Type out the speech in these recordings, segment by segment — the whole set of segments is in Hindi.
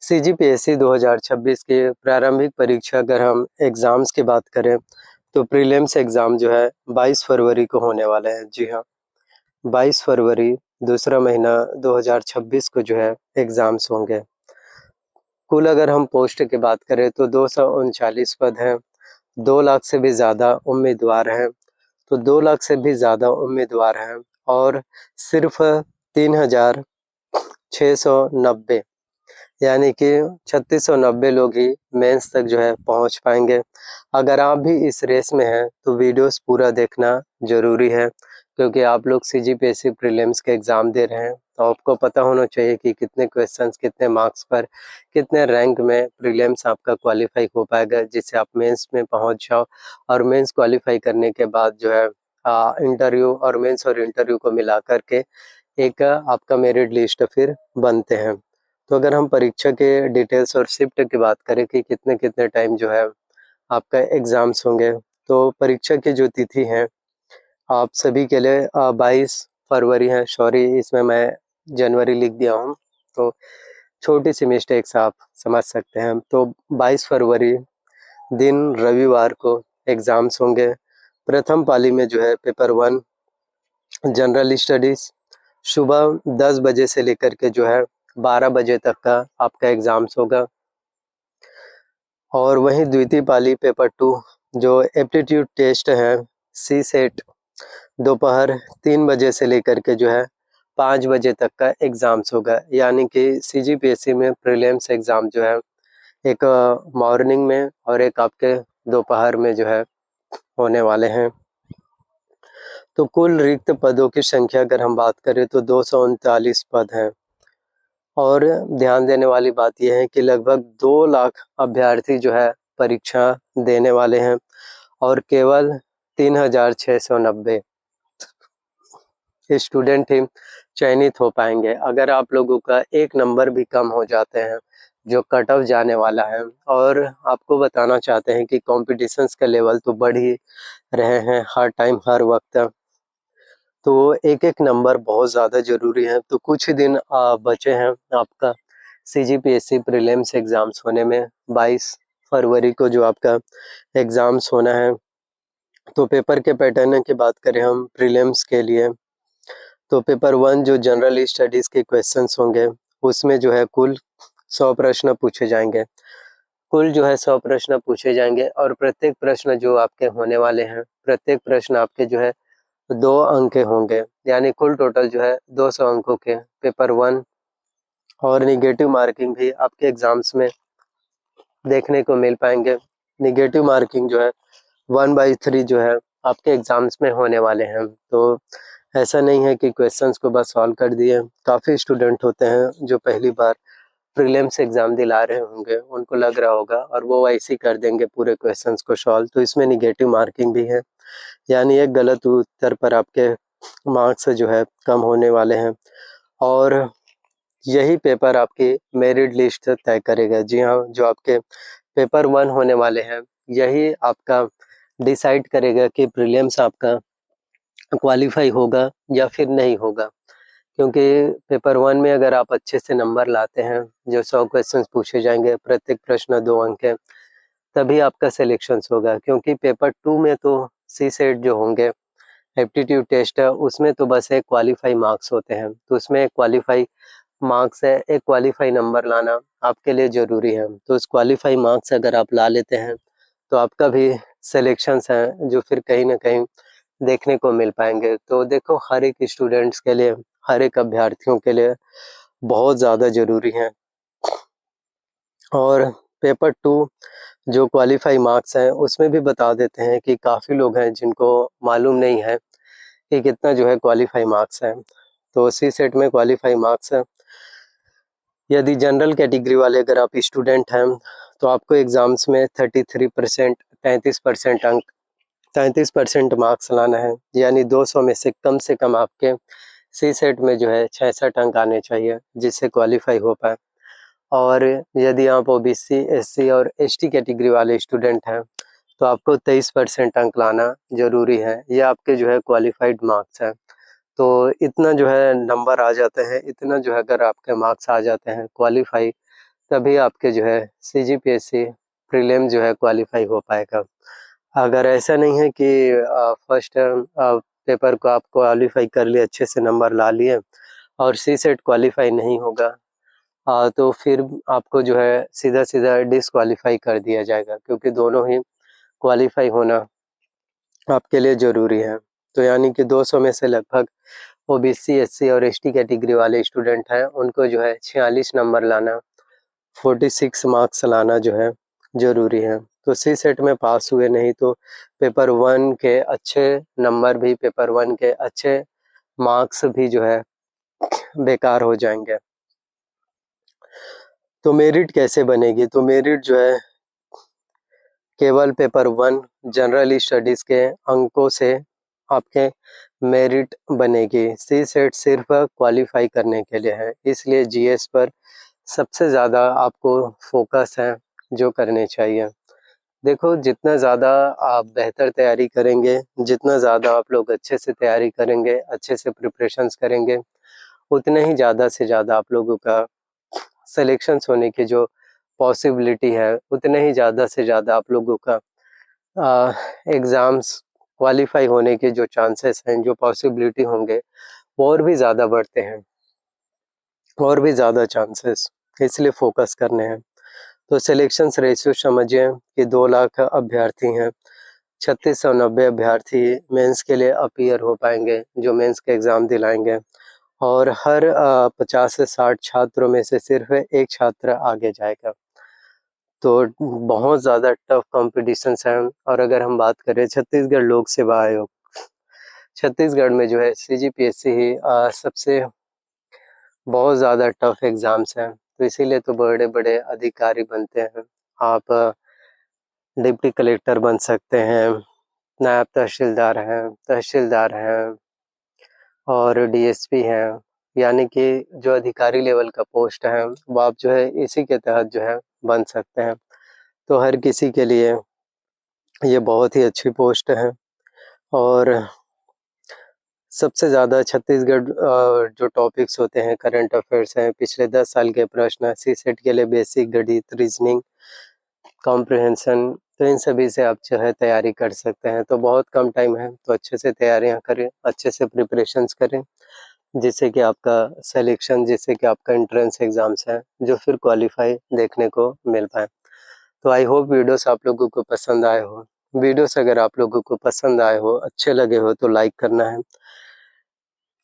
सीजीपीएससी 2026 की प्रारंभिक परीक्षा अगर हम एग्ज़ाम्स की बात करें तो प्रीलिम्स एग्ज़ाम जो है 22 फरवरी को होने वाले हैं। जी हाँ, 22 फरवरी दूसरा महीना 2026 को जो है एग्ज़ाम्स होंगे। कुल अगर हम पोस्ट की बात करें तो 239 पद हैं, 2 लाख से भी ज़्यादा उम्मीदवार हैं। तो 2 लाख से भी ज़्यादा उम्मीदवार हैं और सिर्फ़ 3690 यानी कि 3690 लोग ही मेंस तक जो है पहुंच पाएंगे। अगर आप भी इस रेस में हैं तो वीडियोस पूरा देखना ज़रूरी है, क्योंकि आप लोग सीजीपीएससी प्रीलिम्स के एग्ज़ाम दे रहे हैं तो आपको पता होना चाहिए कि कितने क्वेश्चंस कितने मार्क्स पर कितने रैंक में प्रीलिम्स आपका क्वालिफाई हो पाएगा, जिससे आप मेंस में पहुंच जाओ और मेंस क्वालिफाई करने के बाद जो है इंटरव्यू और मेंस और इंटरव्यू को मिला करके एक आपका मेरिट लिस्ट फिर बनते हैं। तो अगर हम परीक्षा के डिटेल्स और शिफ्ट की बात करें कि कितने कितने टाइम जो है आपका एग्ज़ाम्स होंगे, तो परीक्षा की जो तिथि है आप सभी के लिए 22 फरवरी है। सॉरी, इसमें मैं जनवरी लिख दिया हूँ, तो छोटी सी मिस्टेक्स आप समझ सकते हैं। तो 22 फरवरी दिन रविवार को एग्ज़ाम्स होंगे। प्रथम पाली में जो है पेपर 1 जनरल स्टडीज़ सुबह 10 बजे से लेकर के जो है 12 बजे तक का आपका एग्ज़ाम्स होगा। और वहीं द्वितीय पाली पेपर 2 जो एप्टीट्यूड टेस्ट है सी सेट, दोपहर 3 बजे से लेकर के जो है 5 बजे तक का एग्ज़ाम्स होगा। यानी कि सीजीपीएससी में प्रीलिम्स एग्ज़ाम जो है एक मॉर्निंग में और एक आपके दोपहर में जो है होने वाले हैं। तो कुल रिक्त पदों की संख्या अगर हम बात करें तो 239 पद हैं। और ध्यान देने वाली बात यह है कि लगभग 2 लाख अभ्यर्थी जो है परीक्षा देने वाले हैं और केवल 3690 स्टूडेंट ही चयनित हो पाएंगे। अगर आप लोगों का एक नंबर भी कम हो जाते हैं जो कट ऑफ जाने वाला है, और आपको बताना चाहते हैं कि कॉम्पिटिशन्स का लेवल तो बढ़ ही रहे हैं हर टाइम हर वक्त, तो एक एक नंबर बहुत ज़्यादा ज़रूरी है। तो कुछ ही दिन बचे हैं आपका सीजीपीएससी प्रीलिम्स एग्ज़ाम्स होने में। 22 फरवरी को जो आपका एग्ज़ाम्स होना है, तो पेपर के पैटर्न की बात करें हम प्रीलिम्स के लिए, तो पेपर 1 जो जनरल स्टडीज़ के क्वेश्चंस होंगे उसमें जो है कुल 100 प्रश्न पूछे जाएंगे। कुल जो है 100 प्रश्न पूछे जाएंगे और प्रत्येक प्रश्न जो आपके होने वाले हैं, प्रत्येक प्रश्न आपके जो है 2 अंक के होंगे, यानी कुल टोटल जो है 200 अंकों के पेपर 1। और निगेटिव मार्किंग भी आपके एग्ज़ाम्स में देखने को मिल पाएंगे। निगेटिव मार्किंग जो है 1/3 जो है आपके एग्ज़ाम्स में होने वाले हैं। तो ऐसा नहीं है कि क्वेश्चंस को बस सॉल्व कर दिए। काफ़ी स्टूडेंट होते हैं जो पहली बार प्रीलिम्स एग्ज़ाम दिला रहे होंगे, उनको लग रहा होगा और वो ऐसे ही कर देंगे पूरे क्वेश्चंस को सॉल्व, तो इसमें निगेटिव मार्किंग भी है, यानी एक गलत उत्तर पर आपके मार्क्स जो है कम होने वाले हैं और यही पेपर आपकी मेरिट लिस्ट तय करेगा। जी हाँ, जो आपके पेपर 1 होने वाले हैं यही आपका डिसाइड करेगा कि प्रीलिम्स आपका क्वालिफाई होगा या फिर नहीं होगा। क्योंकि पेपर 1 में अगर आप अच्छे से नंबर लाते हैं, जो 100 क्वेश्चंस पूछे जाएंगे, प्रत्येक प्रश्न 2 अंक है, तभी आपका सिलेक्शंस होगा। क्योंकि पेपर 2 में तो सी सेट जो होंगे, एप्टीट्यूड टेस्ट है, उसमें तो बस एक क्वालिफाई मार्क्स होते हैं, तो उसमें एक क्वालिफाई मार्क्स है, एक क्वालिफाई नंबर लाना आपके लिए ज़रूरी है। तो उस क्वालिफाई मार्क्स अगर आप ला लेते हैं तो आपका भी सिलेक्शंस हैं जो फिर कहीं ना कहीं देखने को मिल पाएंगे। तो देखो, हर एक स्टूडेंट्स के लिए, हर एक अभ्यर्थियों के लिए बहुत ज़्यादा ज़रूरी है। और पेपर 2 जो क्वालिफाई मार्क्स हैं उसमें भी बता देते हैं कि काफ़ी लोग हैं जिनको मालूम नहीं है कि कितना जो है क्वालिफाई मार्क्स है। तो सी सेट में क्वालिफाई मार्क्स है, यदि जनरल कैटेगरी वाले अगर आप स्टूडेंट हैं तो आपको एग्ज़ाम्स में 33% 33% अंक 33% मार्क्स लाना है, यानी 200 में से कम आपके सी सेट में जो है 66 अंक आने चाहिए जिससे क्वालिफाई हो पाए। और यदि आप ओबीसी, एससी और एसटी कैटेगरी वाले स्टूडेंट हैं तो आपको 23% अंक लाना ज़रूरी है, ये आपके जो है क्वालिफाइड मार्क्स हैं। तो इतना जो है नंबर आ जाते हैं, इतना जो है अगर आपके मार्क्स आ जाते हैं क्वालिफाई, तभी आपके जो है CGPSC प्रीलिम जो है क्वालिफाई हो पाएगा। अगर ऐसा नहीं है कि फर्स्ट पेपर को आप क्वालिफाई कर लिए, अच्छे से नंबर ला लिए और CSET क्वालिफाई नहीं होगा, तो फिर आपको जो है सीधा-सीधा डिसक्वालीफाई कर दिया जाएगा, क्योंकि दोनों ही क्वालिफाई होना आपके लिए ज़रूरी है। तो यानी कि 200 में से लगभग OBC, SC और ST कैटेगरी वाले स्टूडेंट हैं, उनको जो है 46 नंबर लाना, 46 मार्क्स लाना जो है ज़रूरी है। तो CSET में पास हुए नहीं तो पेपर 1 के अच्छे नंबर भी, पेपर 1 के अच्छे मार्क्स भी जो है बेकार हो जाएँगे। तो मेरिट कैसे बनेगी? तो मेरिट जो है केवल पेपर 1 जनरल स्टडीज़ के अंकों से आपके मेरिट बनेगी। CSET सिर्फ क्वालिफाई करने के लिए है, इसलिए GS पर सबसे ज़्यादा आपको फोकस है जो करने चाहिए। देखो, जितना ज़्यादा आप बेहतर तैयारी करेंगे, जितना ज़्यादा आप लोग अच्छे से तैयारी करेंगे, अच्छे से प्रिपरेशंस करेंगे, उतने ही ज़्यादा से ज़्यादा आप लोगों का सिलेक्शंस होने की जो पॉसिबिलिटी है, उतने ही ज़्यादा से ज़्यादा आप लोगों का एग्ज़ाम्स क्वालिफ़ाई होने के जो चांसेस हैं, जो पॉसिबिलिटी होंगे, वो और भी ज़्यादा बढ़ते हैं, और भी ज़्यादा चांसेस, इसलिए फ़ोकस करने हैं। तो सिलेक्शंस रेशियो समझिए कि 2 लाख अभ्यर्थी हैं, 3690 अभ्यर्थी मेंस के लिए अपीयर हो पाएँगे, जो मेंस के एग्ज़ाम दिलाएँगे, और हर 50 से 60 छात्रों में से सिर्फ 1 छात्र आगे जाएगा। तो बहुत ज़्यादा टफ कॉम्पिटिशन्स हैं। और अगर हम बात करें छत्तीसगढ़ लोक सेवा आयोग, छत्तीसगढ़ में जो है CGPSC ही सबसे बहुत ज़्यादा टफ एग्ज़ाम्स हैं, तो इसीलिए तो बड़े-बड़े अधिकारी बनते हैं। आप डिप्टी कलेक्टर बन सकते हैं, नायब तहसीलदार हैं और DSP हैं, यानी कि जो अधिकारी लेवल का पोस्ट है, वो आप जो है इसी के तहत जो है बन सकते हैं। तो हर किसी के लिए ये बहुत ही अच्छी पोस्ट है। और सबसे ज़्यादा छत्तीसगढ़ जो टॉपिक्स होते हैं, करंट अफेयर्स हैं, पिछले 10 साल के प्रश्न, CSET के लिए बेसिक गणित, रीजनिंग, कॉम्प्रिहेंशन, तो इन सभी से आप जो है तैयारी कर सकते हैं। तो बहुत कम टाइम है, तो अच्छे से तैयारियाँ करें, अच्छे से प्रिपरेशंस करें, जिससे कि आपका सिलेक्शन, जिससे कि आपका एंट्रेंस एग्ज़ाम्स हैं, जो फिर क्वालिफ़ाई देखने को मिल पाएँ। तो आई होप वीडियोस आप लोगों को पसंद आए हो। वीडियोस अगर आप लोगों को पसंद आए हो, अच्छे लगे हो, तो लाइक करना है।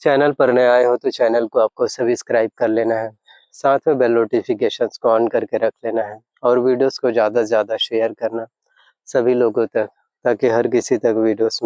चैनल पर नए आए हो तो चैनल को आपको सब्सक्राइब कर लेना है। साथ में बेल नोटिफिकेशंस को ऑन करके रख लेना है और वीडियोस को ज़्यादा से ज़्यादा शेयर करना सभी लोगों तक, ताकि हर किसी तक वीडियोस में